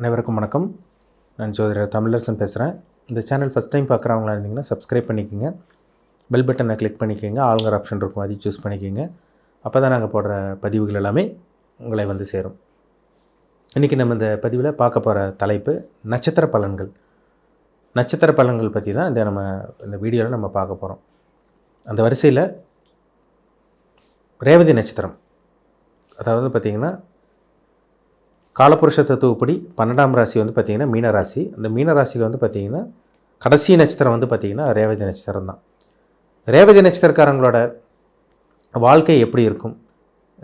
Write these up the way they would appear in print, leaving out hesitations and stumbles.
அனைவருக்கும் வணக்கம். நான் ஜோதிடர் தமிழரசன் பேசுகிறேன். இந்த சேனல் ஃபஸ்ட் டைம் பார்க்குறவங்களா இருந்தீங்கன்னா சப்ஸ்கிரைப் பண்ணிக்கோங்க, பெல் பட்டனை கிளிக் பண்ணிக்கோங்க, ஆளுங்கிற ஆப்ஷன் இருக்கும் அதையும் சூஸ் பண்ணிக்கோங்க. அப்போ தான் நாங்கள் போடுற பதிவுகள் எல்லாமே உங்களை வந்து சேரும். இன்றைக்கி நம்ம இந்த பதிவில் பார்க்க போகிற தலைப்பு நட்சத்திர பலன்கள். நட்சத்திர பலன்கள் பற்றி தான் இந்த வீடியோவில் நம்ம பார்க்க போகிறோம். அந்த வரிசையில் ரேவதி நட்சத்திரம், அதாவது பார்த்திங்கன்னா காலபுருஷ தத்துவப்படி 12ஆம் ராசி வந்து பார்த்திங்கன்னா மீனராசி. அந்த மீனராசியில் வந்து பார்த்திங்கன்னா கடைசி நட்சத்திரம் வந்து பார்த்திங்கன்னா ரேவதி நட்சத்திரம் தான். ரேவதி நட்சத்திரக்காரங்களோட வாழ்க்கை எப்படி இருக்கும்,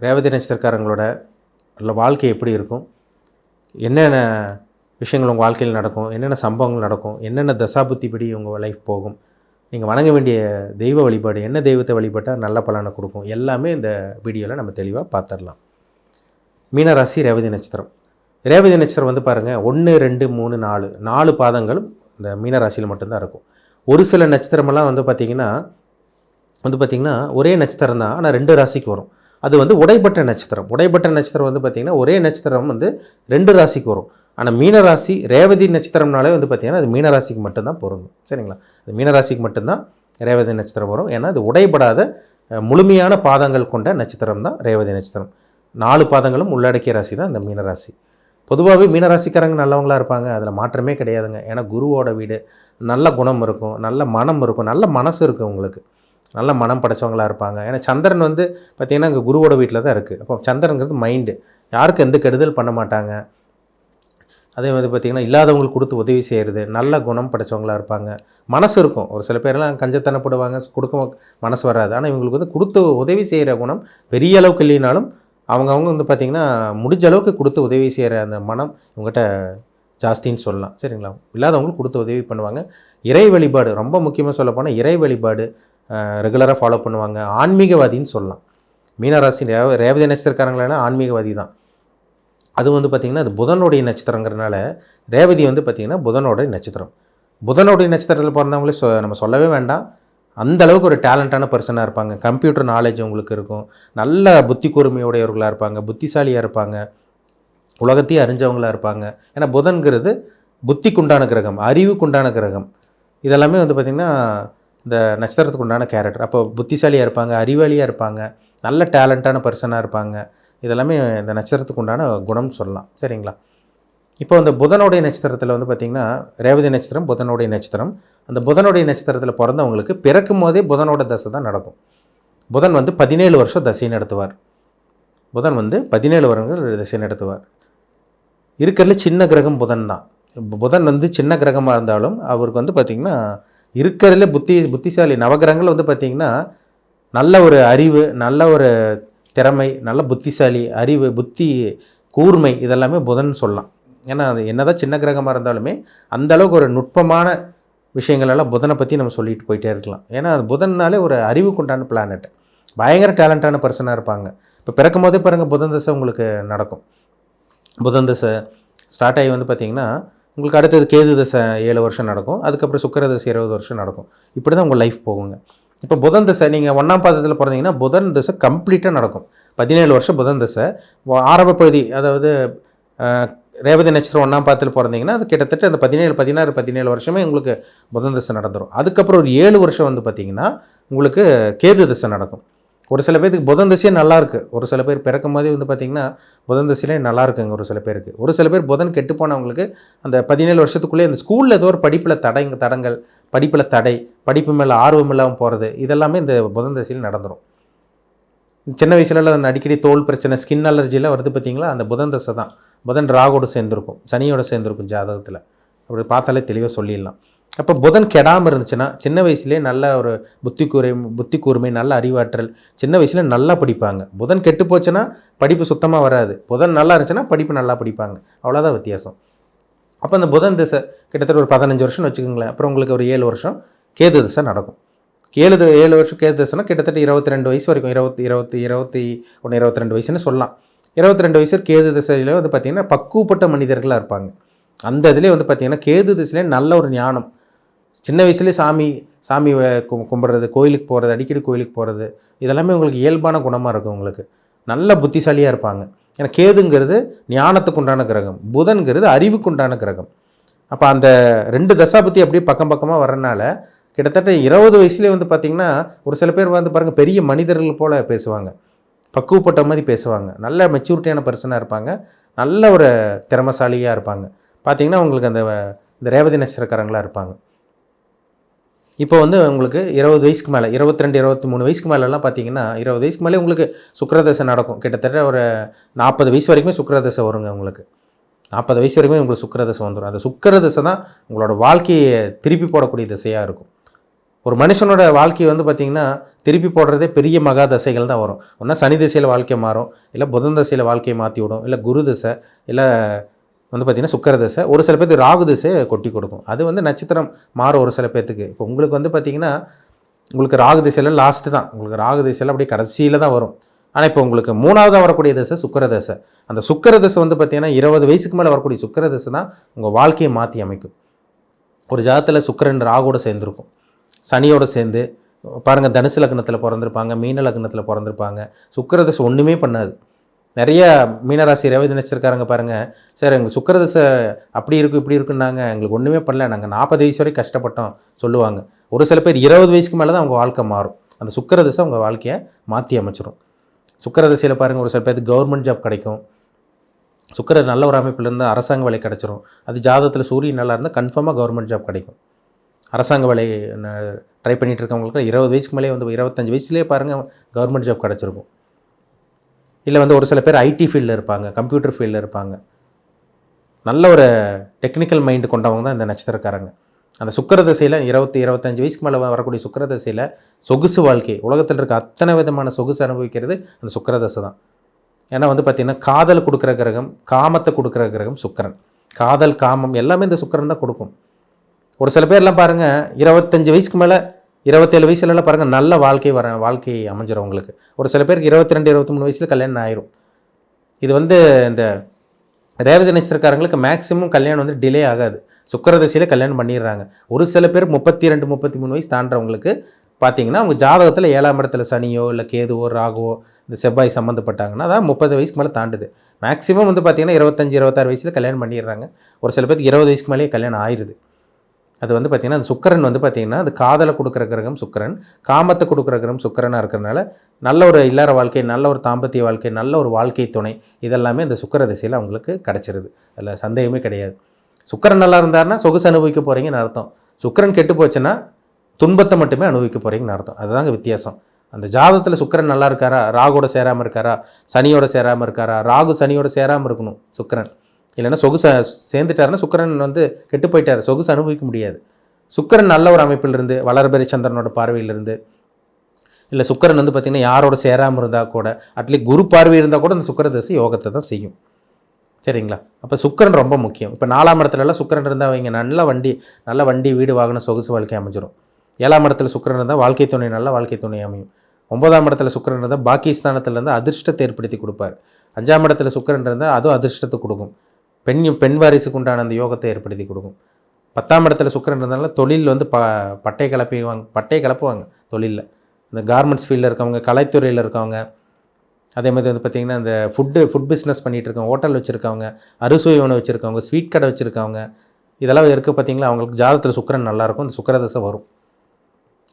ரேவதி நட்சத்திரக்காரங்களோட வாழ்க்கை எப்படி இருக்கும், என்னென்ன விஷயங்கள் உங்கள் வாழ்க்கையில் நடக்கும், என்னென்ன சம்பவங்கள் நடக்கும், என்னென்ன தசாபுத்திப்படி உங்கள் லைஃப் போகும், நீங்கள் வணங்க வேண்டிய தெய்வ வழிபாடு, என்ன தெய்வத்தை வழிபட்டால் நல்ல பலனை கொடுக்கும், எல்லாமே இந்த வீடியோவில் நம்ம தெளிவாக பார்த்துடலாம். மீனராசி ரேவதி நட்சத்திரம். ரேவதி நட்சத்திரம் வந்து பாருங்கள் 1, 2, 3, 4 பாதங்களும் இந்த மீனராசியில் மட்டும்தான் இருக்கும். ஒரு சில நட்சத்திரமெல்லாம் வந்து பார்த்திங்கன்னா ஒரே நட்சத்திரம் தான், ஆனால் 2 ராசிக்கு வரும். அது வந்து உடைப்பட்ட நட்சத்திரம். உடைப்பட்ட நட்சத்திரம் வந்து பார்த்திங்கன்னா ஒரே நட்சத்திரம் வந்து 2 ராசிக்கு வரும். ஆனால் மீனராசி ரேவதி நட்சத்திரம்னாலே வந்து பார்த்திங்கன்னா அது மீனராசிக்கு மட்டும்தான் பொருந்தும். சரிங்களா? அது மீனராசிக்கு மட்டும்தான் ரேவதி நட்சத்திரம் வரும். ஏன்னா அது உடைபடாத முழுமையான பாதங்கள் கொண்ட நட்சத்திரம் தான் ரேவதி நட்சத்திரம். 4 பாதங்களும் உள்ளடக்கிய ராசி தான் இந்த மீனராசி. பொதுவாகவே மீனராசிக்காரங்க நல்லவங்களாக இருப்பாங்க, அதில் மாற்றமே கிடையாதுங்க. ஏன்னா குருவோட வீடு, நல்ல குணம் இருக்கும், நல்ல மனம் இருக்கும், நல்ல மனசு இருக்கும், உங்களுக்கு நல்ல மனம் படைச்சவங்களாக இருப்பாங்க. ஏன்னா சந்திரன் வந்து பார்த்திங்கன்னா அங்கே குருவோட வீட்டில் தான் இருக்குது. அப்போ சந்திரங்கிறது மைண்டு, யாருக்கும் எந்த கெடுதல் பண்ண மாட்டாங்க. அதே வந்து பார்த்திங்கன்னா இல்லாதவங்களுக்கு கொடுத்து உதவி செய்கிறது, நல்ல குணம் படைச்சவங்களாக இருப்பாங்க. மனசு இருக்கும். ஒரு சில பேர்லாம் கஞ்சத்தனப்படுவாங்க, கொடுக்க மனசு வராது. ஆனால் இவங்களுக்கு வந்து கொடுத்து உதவி செய்கிற குணம் பெரிய அளவுக்கு இல்லைனாலும் அவங்கவுங்க வந்து பார்த்திங்கன்னா முடிஞ்ச அளவுக்கு கொடுத்து உதவி செய்கிற அந்த மனம் இவங்ககிட்ட ஜாஸ்தின்னு சொல்லலாம். சரிங்களா? இல்லாதவங்களுக்கு கொடுத்து உதவி பண்ணுவாங்க. இறை வழிபாடு ரொம்ப முக்கியமாக சொல்லப்போனால் இறை வழிபாடு ரெகுலராக ஃபாலோ பண்ணுவாங்க. ஆன்மீகவாதின்னு சொல்லலாம். மீனராசி ரேவதி நட்சத்திரக்காரங்களெல்லாம் ஆன்மீகவாதி தான். அது வந்து பார்த்திங்கன்னா அது புதனுடைய நட்சத்திரங்கிறதுனால ரேவதி வந்து பார்த்திங்கன்னா புதனுடைய நட்சத்திரம். புதனுடைய நட்சத்திரத்தில் பிறந்தவங்களே நம்ம சொல்லவே வேண்டாம். அந்த அளவுக்கு ஒரு டேலண்டான பர்சனாக இருப்பாங்க. கம்ப்யூட்டர் நாலேஜ் உங்களுக்கு இருக்கும், நல்ல புத்தி கூர்மையுடையவர்களாக இருப்பாங்க, புத்திசாலியாக இருப்பாங்க, உலகத்தையே அறிஞ்சவங்களாக இருப்பாங்க. ஏன்னா புதன்கிறது புத்திக்குண்டான கிரகம், அறிவுக்குண்டான கிரகம். இதெல்லாமே வந்து பார்த்திங்கன்னா இந்த நட்சத்திரத்துக்கு உண்டான கேரக்டர். அப்போ புத்திசாலியாக இருப்பாங்க, அறிவாளியாக இருப்பாங்க, நல்ல டேலண்டான பர்சனாக இருப்பாங்க. இதெல்லாமே இந்த நட்சத்திரத்துக்கு உண்டான குணம் சொல்லலாம். சரிங்களா? இப்போ இந்த புதனுடைய நட்சத்திரத்தில் வந்து பார்த்திங்கன்னா ரேவதி நட்சத்திரம் புதனுடைய நட்சத்திரம். அந்த புதனுடைய நட்சத்திரத்தில் பிறந்தவங்களுக்கு பிறக்கும் போதே புதனோட தசை தான் நடக்கும். புதன் வந்து 17 வருஷம் தசை நடத்துவார். புதன் வந்து 17 வருடங்கள் தசை நடத்துவார். இருக்கிறதுல சின்ன கிரகம் புதன் தான். புதன் வந்து சின்ன கிரகமாக இருந்தாலும் அவருக்கு வந்து பார்த்திங்கன்னா இருக்கிறதுல புத்திசாலி நவகிரகங்கள் வந்து பார்த்திங்கன்னா நல்ல ஒரு அறிவு, நல்ல ஒரு திறமை, நல்ல புத்திசாலி, அறிவு, புத்தி கூர்மை, இதெல்லாமே புதன் சொல்லலாம். ஏன்னா அது என்னதான் சின்ன கிரகமாக இருந்தாலுமே அந்தளவுக்கு ஒரு நுட்பமான விஷயங்களெல்லாம் புதனை பற்றி நம்ம சொல்லிட்டு போயிட்டே இருக்கலாம். ஏன்னா அது புதன்னாலே ஒரு அறிவுக்குண்டான பிளானட், பயங்கர டேலண்டான பர்சனாக இருப்பாங்க. இப்போ பிறக்கும் போதே பாருங்கள் புதன் தசை உங்களுக்கு நடக்கும். புதன் தசை ஸ்டார்ட் ஆகி வந்து பார்த்திங்கன்னா உங்களுக்கு அடுத்தது கேது தசை 7 வருஷம் நடக்கும். அதுக்கப்புறம் சுக்கிர தசை 20 வருஷம் நடக்கும். இப்படி தான் உங்கள் லைஃப் போகுங்க. இப்போ புதன் தசை நீங்கள் 1ஆம் பாதத்தில் பிறந்தீங்கன்னா புதன் தசை கம்ப்ளீட்டாக நடக்கும். 17 வருஷம் புதன் தசை. ஆரம்ப பகுதி, அதாவது ரேவதி நட்சத்திரம் 1ஆம் பாதத்தில் பிறந்தீங்கன்னா அது கிட்டத்தட்ட அந்த 17 வருஷமே உங்களுக்கு புதன் தசை நடந்துடும். அதுக்கப்புறம் ஒரு 7 வருஷம் வந்து பார்த்திங்கன்னா உங்களுக்கு கேது தசை நடக்கும். ஒரு சில பேருக்கு புதன் தசையே நல்லாயிருக்கு. ஒரு சில பேர் பிறக்கும் போதே வந்து பார்த்திங்கன்னா புதன் தசையிலே நல்லா இருக்குங்க ஒரு சில பேருக்கு. ஒரு சில பேர் புதன் கெட்டு போனவங்களுக்கு அந்த 17 வருஷத்துக்குள்ளே அந்த ஸ்கூலில் ஏதோ ஒரு படிப்பில் தடங்கள், படிப்பில் தடை, படிப்பு மேலே ஆர்வம் இல்லாமல் போகிறது, இதெல்லாமே இந்த புதன் தசையில் நடந்துடும். சின்ன வயசுலலாம் அந்த அடிக்கடி தோல் பிரச்சனை, ஸ்கின் அலர்ஜிலாம் வருது பார்த்திங்களா, அந்த புதன் தசை தான். புதன் ராகோடு சேர்ந்துருக்கும், சனியோடு சேர்ந்துருக்கும் ஜாதகத்தில். அப்படி பார்த்தாலே தெளிவாக சொல்லிடலாம். அப்போ புதன் கெடாமல் இருந்துச்சுன்னா சின்ன வயசுலேயே நல்ல ஒரு புத்தி கூர்மை, நல்ல அறிவாற்றல், சின்ன வயசுலேயே நல்லா படிப்பாங்க. புதன் கெட்டு போச்சுன்னா படிப்பு சுத்தமாக வராது. புதன் நல்லா இருந்துச்சுன்னா படிப்பு நல்லா படிப்பாங்க. அவ்வளோதான் வித்தியாசம். அப்போ அந்த புதன் திசை கிட்டத்தட்ட ஒரு 15 வருஷம்னு வச்சுக்கோங்களேன். அப்புறம் உங்களுக்கு ஒரு 7 வருஷம் கேது திசை நடக்கும். 7 வருஷம் கேது திசைனா கிட்டத்தட்ட 22 வயசு வரைக்கும், 21, 22 வயசுன்னு சொல்லலாம். 22 வயசு கேது திசையில் வந்து பார்த்திங்கன்னா பக்குவப்பட்ட மனிதர்களாக இருப்பாங்க. அந்த இதிலே வந்து பார்த்திங்கன்னா கேது திசையிலே நல்ல ஒரு ஞானம், சின்ன வயசுலேயே சாமி கும்பிட்றது, கோயிலுக்கு போகிறது, அடிக்கடி கோயிலுக்கு போகிறது, இதெல்லாமே உங்களுக்கு இயல்பான குணமாக இருக்கும். உங்களுக்கு நல்ல புத்திசாலியாக இருப்பாங்க. ஏன்னா கேதுங்கிறது ஞானத்துக்கு உண்டான கிரகம், புதன்கிறது அறிவுக்கு உண்டான கிரகம். அப்போ அந்த 2 தசாபதி அப்படியே பக்கம் பக்கமாக வர்றதுனால கிட்டத்தட்ட 20 வயசுலேயே வந்து பார்த்திங்கன்னா ஒரு சில பேர் வந்து பாருங்கள் பெரிய மனிதர்கள் போல் பேசுவாங்க, பக்குவப்பட்ட மாதிரி பேசுவாங்க, நல்ல மெச்சூரிட்டியான பர்சனாக இருப்பாங்க, நல்ல ஒரு திறமசாலியாக இருப்பாங்க. பார்த்திங்கன்னா உங்களுக்கு இந்த ரேவதி நட்சத்திரக்காரங்களாக இருப்பாங்க. இப்போ வந்து உங்களுக்கு 20 வயசுக்கு மேலே 22 23 வயசுக்கு மேலெலாம் பார்த்தீங்கன்னா 20 வயசுக்கு மேலே உங்களுக்கு சுக்கிரதசை நடக்கும். கிட்டத்தட்ட ஒரு 40 வயசு வரைக்குமே சுக்கிரதசை வருங்க. உங்களுக்கு 40 வயசு வரைக்குமே உங்களுக்கு சுக்கிரதசை வந்துடும். அந்த சுக்கிரதசை தான் உங்களோட வாழ்க்கையை திருப்பி போடக்கூடிய திசையாக இருக்கும். ஒரு மனுஷனோட வாழ்க்கையை வந்து பார்த்திங்கன்னா திருப்பி போடுறதே பெரிய மகா தசைகள் தான் வரும். ஒன்றா சனி திசையில் வாழ்க்கை மாறும், இல்லை புதன் தசையில் வாழ்க்கையை மாற்றி விடும், இல்லை குரு தசை, இல்லை வந்து பார்த்திங்கன்னா சுக்கிர தசை, ஒரு சில பேருக்கு ராகு தசை கொட்டி கொடுக்கும். அது வந்து நட்சத்திரம் மாறும் ஒரு சில பேர்த்துக்கு. இப்போ உங்களுக்கு வந்து பார்த்திங்கன்னா உங்களுக்கு ராகு திசையில் லாஸ்ட்டு தான், உங்களுக்கு ராகு திசையில் அப்படியே கடைசியில் தான் வரும். ஆனால் இப்போ உங்களுக்கு 3ஆவதாக வரக்கூடிய தசை சுக்கிர தசை. அந்த சுக்கிர தசை வந்து பார்த்திங்கன்னா 20 வயசுக்கு மேலே வரக்கூடிய சுக்கிர தசை தான் உங்கள் வாழ்க்கையை மாற்றி அமைக்கும். ஒரு ஜாதத்தில் சுக்கிரன் ராகுவோட சேர்ந்துருக்கும், சனியோடு சேர்ந்து பாருங்கள், தனுசு லக்னத்தில் பிறந்திருப்பாங்க, மீன லக்னத்தில் பிறந்திருப்பாங்க. சுக்கிர தசை ஒன்றுமே பண்ணாது. நிறைய மீனராசி ரேவதி நட்சத்திரக்காரங்க பாருங்கள், சார் எங்களுக்கு சுக்கிரதசை அப்படி இருக்கும் இப்படி இருக்குன்னாங்க, எங்களுக்கு ஒன்றுமே பண்ணல, நாங்கள் 40 வயசு வரைக்கும் கஷ்டப்பட்டோம் சொல்லுவாங்க. ஒரு சில பேர் 20 வயசுக்கு மேலே தான் அவங்க வாழ்க்கை மாறும். அந்த சுக்கிரதசை அவங்க வாழ்க்கையை மாற்றி அமைச்சிடும். சுக்கிரதசையில் பாருங்கள், ஒரு சில பேருக்கு கவர்மெண்ட் ஜாப் கிடைக்கும். சுக்கிரன் நல்ல ஒரு அமைப்பில் இருந்தால் அரசாங்க வேலை கிடச்சிரும். அது ஜாதகத்தில் சூரியன் நல்லா இருந்தால் கன்ஃபார்மாக கவர்மெண்ட் ஜாப் கிடைக்கும். அரசாங்க வேலை ட்ரை பண்ணிகிட்டு இருக்கவங்களுக்கு 20 வயசுக்கு மேலே வந்து 25 வயசுலேயே பாருங்கள் கவர்மெண்ட் ஜாப் கிடச்சிருக்கும். இல்லை வந்து ஒரு சில பேர் ஐடி ஃபீல்டில் இருப்பாங்க, கம்ப்யூட்டர் ஃபீல்டில் இருப்பாங்க. நல்ல ஒரு டெக்னிக்கல் மைண்டு கொண்டவங்க தான் இந்த நட்சத்திரக்காரங்க. அந்த சுக்கிரதசையில் 25 வயசுக்கு மேலே வரக்கூடிய சுக்கிரதசையில் சொகுசு வாழ்க்கை, உலகத்தில் இருக்க அத்தனை விதமான சொகுசு அனுபவிக்கிறது அந்த சுக்கிரதசை தான். ஏன்னா வந்து பார்த்திங்கன்னா காதல் கொடுக்குற கிரகம், காமத்தை கொடுக்குற கிரகம் சுக்கிரன். காதல், காமம் எல்லாமே இந்த சுக்கிரன் தான் கொடுக்கும். ஒரு சில பேர்லாம் பாருங்கள் 25 வயசுக்கு மேலே 27 வயசுலலாம் பாருங்கள் நல்ல வாழ்க்கை அமைஞ்சிடும் உங்களுக்கு. ஒரு சில பேருக்கு 22 23 வயசில் கல்யாணம் ஆயிரும். இது வந்து இந்த ரேவதி நட்சத்திரக்காரங்களுக்கு மேக்ஸிமம் கல்யாணம் வந்து டிலே ஆகாது. சுக்கிரதசையில் கல்யாணம் பண்ணிடுறாங்க. ஒரு சில பேர் 32 33 வயசு தாண்டவங்களுக்கு பார்த்தீங்கன்னா அவங்க ஜாதகத்தில் 7ஆம் இடத்துல சனியோ இல்லை கேதுவோ ராகுவோ இந்த செவ்வாய் சம்மந்தப்பட்டாங்கன்னா அதான் 30 வயசுக்கு மேலே தாண்டுது. மேக்ஸிமம் வந்து பார்த்திங்கன்னா 25 26 வயசில் கல்யாணம் பண்ணிடுறாங்க. ஒரு சில பேருக்கு 20 வயசுக்கு மேலேயே கல்யாணம் ஆயிடுது. அது வந்து பார்த்திங்கன்னா அந்த சுக்கிரன் வந்து பார்த்திங்கன்னா அது காதலை கொடுக்குற கிரகம் சுக்கிரன், காமத்தை கொடுக்குற கிரகம் சுக்கிரனாக இருக்கிறனால நல்ல ஒரு இல்லற வாழ்க்கை, நல்ல ஒரு தாம்பத்திய வாழ்க்கை, நல்ல ஒரு வாழ்க்கை துணை இதெல்லாமே இந்த சுக்கிர திசையில் அவங்களுக்கு கிடச்சிருது. அதில் சந்தேகமே கிடையாது. சுக்கிரன் நல்லா இருந்தாருன்னா சொகுசு அனுபவிக்க போகிறீங்கன்னு அர்த்தம். சுக்கிரன் கெட்டு போச்சுன்னா துன்பத்தை மட்டுமே அனுபவிக்க போகிறீங்கன்னு அர்த்தம். அதுதாங்க வித்தியாசம். அந்த ஜாதகத்தில் சுக்கிரன் நல்லா இருக்காரா, ராகுவோட சேராமல் இருக்காரா, சனியோட சேராமல் இருக்காரா, ராகு சனியோட சேராமல் இருக்கணும் சுக்கிரன். இல்லைன்னா சொகுசை சேர்ந்துட்டாருன்னா சுக்கிரன் வந்து கெட்டு போயிட்டார், சொகுசு அனுபவிக்க முடியாது. சுக்கிரன் நல்ல ஒரு அமைப்பிலிருந்து வளர்பெரி சந்திரனோட பார்வையிலிருந்து, இல்லை சுக்கிரன் வந்து பார்த்திங்கன்னா யாரோட சேராமல் இருந்தால் கூட அட்லீஸ்ட் குரு பார்வை இருந்தால் கூட அந்த சுக்கிரதசை யோகத்தை தான் செய்யும். சரிங்களா? அப்போ சுக்கிரன் ரொம்ப முக்கியம். இப்போ 4ஆம் இடத்துலலாம் சுக்கிரன் இருந்தால் அவங்க நல்ல வண்டி வீடு வாகனம் சொகுசு வாழ்க்கை அமைஞ்சிடும். 7ஆம் இடத்துல சுக்கிரன் இருந்தால் வாழ்க்கை துணை நல்ல வாழ்க்கை துணை அமையும். 9ஆம் இடத்துல சுக்கிரன் இருந்தால் பாக்கியஸ்தானத்துலேருந்து அதிர்ஷ்டத்தை ஏற்படுத்தி கொடுப்பார். 5ஆம் இடத்துல சுக்கிரன் இருந்தால் அதுவும் அதிர்ஷ்டத்தை கொடுக்கும். பெண் வாரிசுக்கு உண்டான அந்த யோகத்தை ஏற்படுத்தி கொடுக்கும். 10ஆம் இடத்துல சுக்கிரன் இருந்தாலும் தொழில் வந்து பட்டை கிளப்புவாங்க தொழிலில். இந்த கார்மெண்ட்ஸ் ஃபீல்டில் இருக்கவங்க, கலைத்துறையில் இருக்கவங்க, அதே மாதிரி வந்து பார்த்திங்கன்னா இந்த ஃபுட் பிஸ்னஸ் பண்ணிகிட்டு இருக்கவங்க, ஹோட்டல் வச்சுருக்கவங்க, அறுசுவை உணவு வச்சுருக்கவங்க, ஸ்வீட் கடை வச்சுருக்கவங்க, இதெல்லாம் இருக்க பார்த்திங்களா அவங்களுக்கு ஜாதகத்தில் சுக்கிரன் நல்லாயிருக்கும். இந்த சுக்கிரதசை வரும்.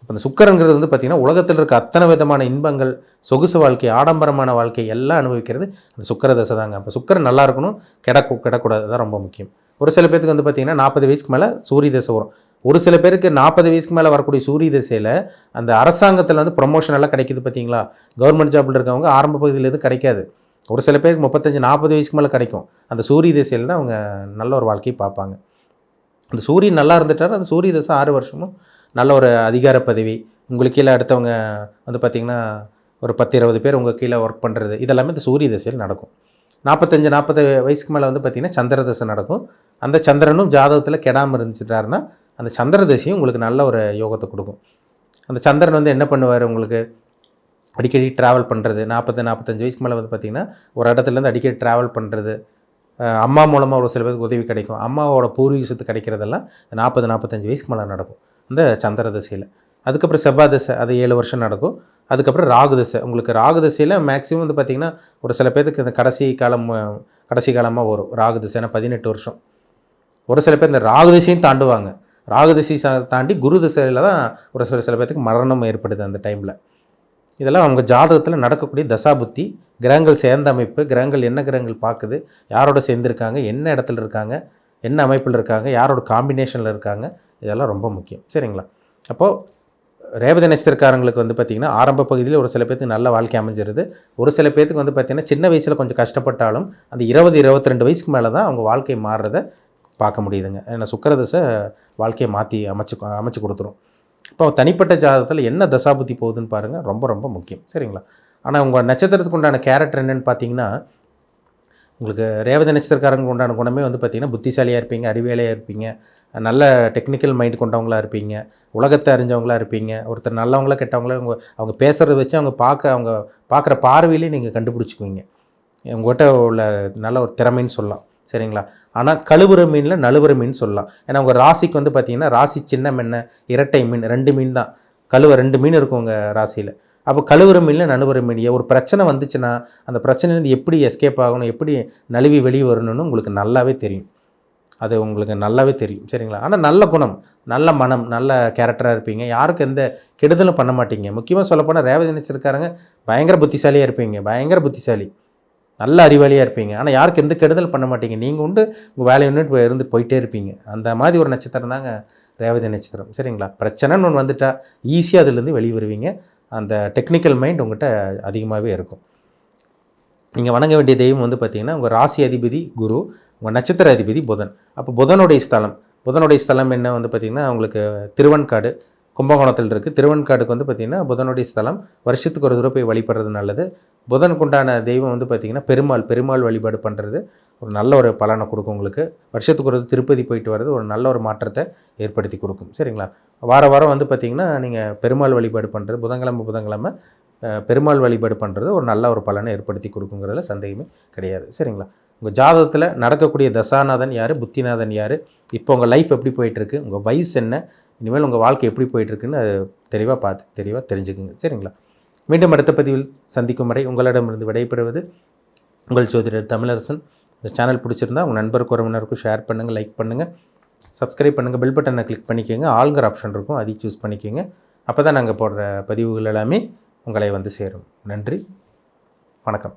இப்போ இந்த சுக்கிரங்கிறது வந்து பார்த்திங்கன்னா உலகத்தில் இருக்க அத்தனை விதமான இன்பங்கள், சொகுசு வாழ்க்கை, ஆடம்பரமான வாழ்க்கை எல்லாம் அனுபவிக்கிறது அந்த சுக்கிரதசை தாங்க. அப்போ சுக்கிரன் நல்லா இருக்கணும், கிடக்கூடாது, தான் ரொம்ப முக்கியம். ஒரு சில பேருக்கு வந்து பார்த்திங்கன்னா 40 வயசுக்கு மேலே சூரிய தசை வரும். ஒரு சில பேருக்கு 40 வயசுக்கு மேலே வரக்கூடிய சூரிய தசையில் அந்த அரசாங்கத்தில் வந்து ப்ரொமோஷன் எல்லாம் கிடைக்கிது பார்த்தீங்களா. கவர்மெண்ட் ஜாப்பில் இருக்கவங்க ஆரம்ப பகுதியில் எதுவும் கிடைக்காது. ஒரு சில பேருக்கு 35 40 வயசுக்கு மேலே கிடைக்கும். அந்த சூரிய தசையில் தான் அவங்க நல்ல ஒரு வாழ்க்கையை பார்ப்பாங்க. அந்த சூரியன் நல்லா இருந்துட்டார், அந்த சூரிய தசை 6 வருஷமும் நல்ல ஒரு அதிகார பதவி, உங்களுக்கு கீழே அடுத்தவங்க வந்து பார்த்திங்கன்னா ஒரு 10-20 பேர் உங்கள் கீழே ஒர்க் பண்ணுறது, இதெல்லாமே இந்த சூரிய தசையில் நடக்கும். 45-40 வயசுக்கு மேலே வந்து பார்த்திங்கன்னா சந்திர தசை நடக்கும். அந்த சந்திரனும் ஜாதகத்தில் கெடாமல் இருந்துச்சிட்டாருன்னா அந்த சந்திர தசையும் உங்களுக்கு நல்ல ஒரு யோகத்தை கொடுக்கும். அந்த சந்திரன் வந்து என்ன பண்ணுவார், உங்களுக்கு அடிக்கடி ட்ராவல் பண்ணுறது, 40-45 வயசுக்கு மேலே வந்து பார்த்திங்கன்னா ஒரு இடத்துலேருந்து அடிக்கடி ட்ராவல் பண்ணுறது, அம்மா மூலமாக ஒரு சில பேருக்கு உதவி கிடைக்கும், அம்மாவோட பூர்வீகத்து கிடைக்கிறதெல்லாம் 40-45 வயசுக்கு மேலே நடக்கும் இந்த சந்திர தசையில். அதுக்கப்புறம் செவ்வாய் தசை, அது 7 வருஷம் நடக்கும். அதுக்கப்புறம் ராகு திசை. உங்களுக்கு ராகு திசையில் மேக்ஸிமம் வந்து பார்த்திங்கன்னா ஒரு சில பேருக்கு இந்த கடைசி காலமாக வரும் ராகு திசைனா 18 வருஷம். ஒரு சில பேர் இந்த ராகு திசையும் தாண்டுவாங்க. ராகு திசை தாண்டி குரு திசையில் தான் ஒரு சில பேர்த்துக்கு மரணம் ஏற்படுது அந்த டைமில். இதெல்லாம் அவங்க ஜாதகத்தில் நடக்கக்கூடிய தசாபுத்தி, கிரகங்கள் சேர்ந்த அமைப்பு, கிரகங்கள் என்ன கிரகங்கள் பார்க்குது, யாரோட சேர்ந்துருக்காங்க, என்ன இடத்துல இருக்காங்க, என்ன அமைப்பில் இருக்காங்க, யாரோட காம்பினேஷனில் இருக்காங்க, இதெல்லாம் ரொம்ப முக்கியம். சரிங்களா? அப்போது ரேவதி நட்சத்திரக்காரங்களுக்கு வந்து பார்த்திங்கன்னா ஆரம்ப பகுதியில் ஒரு சில பேருக்கு நல்ல வாழ்க்கை அமைஞ்சிருது. ஒரு சில பேருக்கு வந்து பார்த்திங்கன்னா சின்ன வயசில் கொஞ்சம் கஷ்டப்பட்டாலும் அந்த 20-22 வயசுக்கு மேலே தான் அவங்க வாழ்க்கை மாறுறதை பார்க்க முடியுதுங்க. ஏன்னா சுக்கிரதசை வாழ்க்கையை மாற்றி அமைச்சு கொடுத்துரும். இப்போ தனிப்பட்ட ஜாதகத்தில் என்ன தசாபுத்தி போகுதுன்னு பாருங்கள், ரொம்ப ரொம்ப முக்கியம். சரிங்களா? ஆனால் உங்கள் நட்சத்திரத்துக்கு உண்டான கேரக்டர் என்னென்னு பார்த்தீங்கன்னா, உங்களுக்கு ரேவதி நட்சத்திரக்காரங்களுக்கு உண்டான குணமே வந்து பார்த்திங்கன்னா புத்திசாலியாக இருப்பீங்க, அறிவியலையாக இருப்பீங்க, நல்ல டெக்னிக்கல் மைண்ட் கொண்டவங்களாக இருப்பீங்க, உலகத்தை அறிஞ்சவங்களாக இருப்பீங்க. ஒருத்தர் நல்லவங்களா கெட்டவங்களா அவங்க பேசுகிறத வச்சு அவங்க பார்க்குற பார்வையிலே நீங்கள் கண்டுபிடிச்சிக்குவீங்க. உங்கள்கிட்ட உள்ள நல்ல ஒரு திறமைன்னு சொல்லலாம். சரிங்களா? ஆனால் கழுவுற மீனில் நழுவுற மீன் சொல்லலாம். ஏன்னா உங்கள் ராசிக்கு வந்து பார்த்திங்கன்னா ராசி சின்னம் என்ன, இரட்டை மீன், 2 மீன் தான். 2 மீன் இருக்கும் உங்கள் ராசியில். அப்போ கழுவுற மீனில் நழுவுற மீன். ஒரு பிரச்சனை வந்துச்சுன்னா அந்த பிரச்சனைலேருந்து எப்படி எஸ்கேப் ஆகணும், எப்படி நழுவி வெளியே வரணும்னு உங்களுக்கு நல்லாவே தெரியும். அது உங்களுக்கு நல்லாவே தெரியும். சரிங்களா? ஆனால் நல்ல குணம், நல்ல மனம், நல்ல கேரக்டராக இருப்பீங்க. யாருக்கும் எந்த கெடுதலும் பண்ண மாட்டீங்க. முக்கியமாக சொல்லப்போனால் ரேவதி நட்சத்திரக்காரங்க பயங்கர புத்திசாலியாக இருப்பீங்க, பயங்கர புத்திசாலி, நல்ல அறிவாளியாக இருப்பீங்க. ஆனால் யாருக்கு எந்த கெடுதல் பண்ண மாட்டீங்க. நீங்கள் உண்டு உங்கள் வேலையை இருந்து போயிட்டே இருப்பீங்க. அந்த மாதிரி ஒரு நட்சத்திரம் தாங்க ரேவதி நட்சத்திரம். சரிங்களா? பிரச்சனைன்னு ஒன்று வந்துட்டால் ஈஸியாக அதுலேருந்து வெளியே வருவீங்க. அந்த டெக்னிக்கல் மைண்ட் உங்கள்கிட்ட அதிகமாகவே இருக்கும். நீங்கள் வணங்க வேண்டிய தெய்வம் வந்து பார்த்திங்கன்னா உங்கள் ராசி அதிபதி குரு, உங்கள் நட்சத்திர அதிபதி புதன். அப்போ புதனுடைய ஸ்தலம் என்ன வந்து பார்த்திங்கன்னா உங்களுக்கு திருவெண்காடு, கும்பகோணத்தில் இருக்குது. திருவெண்காடுக்கு வந்து பார்த்திங்கன்னா புதனுடைய ஸ்தலம். வருஷத்துக்கு ஒரு தடவை போய் வழிபடுறது நல்லது. புதனுக்கு உண்டான தெய்வம் வந்து பார்த்திங்கன்னா பெருமாள் வழிபாடு பண்ணுறது ஒரு நல்ல ஒரு பலனை கொடுக்கும் உங்களுக்கு. வருஷத்துக்கு ஒரு திருப்பதி போயிட்டு வர்றது ஒரு நல்ல ஒரு மாற்றத்தை ஏற்படுத்தி கொடுக்கும். சரிங்களா? வாரம் வந்து பார்த்திங்கன்னா நீங்கள் பெருமாள் வழிபாடு பண்ணுறது, புதன்கிழமை பெருமாள் வழிபாடு பண்ணுறது ஒரு நல்ல ஒரு பலனை ஏற்படுத்தி கொடுக்குங்கிறதுல சந்தேகமே கிடையாது. சரிங்களா? உங்கள் ஜாதகத்தில் நடக்கக்கூடிய தசாநாதன் யார், புத்திநாதன் யார், இப்போ உங்கள் லைஃப் எப்படி போயிட்டுருக்கு, உங்கள் வயசு என்ன, இனிமேல் உங்கள் வாழ்க்கை எப்படி போயிட்டுருக்குன்னு அது தெளிவாக தெரிஞ்சுக்குங்க. சரிங்களா? மீண்டும் அடுத்த பதிவில் சந்திக்கும் வரை உங்களிடமிருந்து விடைபெறுவது உங்கள் ஜோதிடர் தமிழரசன். இந்த சேனல் பிடிச்சிருந்தா உங்கள் நண்பருக்கு உறவினருக்கும் ஷேர் பண்ணுங்கள், லைக் பண்ணுங்கள், சப்ஸ்கிரைப் பண்ணுங்கள், பெல் பட்டனை கிளிக் பண்ணிக்கோங்க. ஆல்ங்கிற ஆப்ஷன் இருக்கும், அதையும் சூஸ் பண்ணிக்கோங்க. அப்போ தான் நாங்கள் போடுற பதிவுகள் எல்லாமே உங்களை வந்து சேரும். நன்றி, வணக்கம்.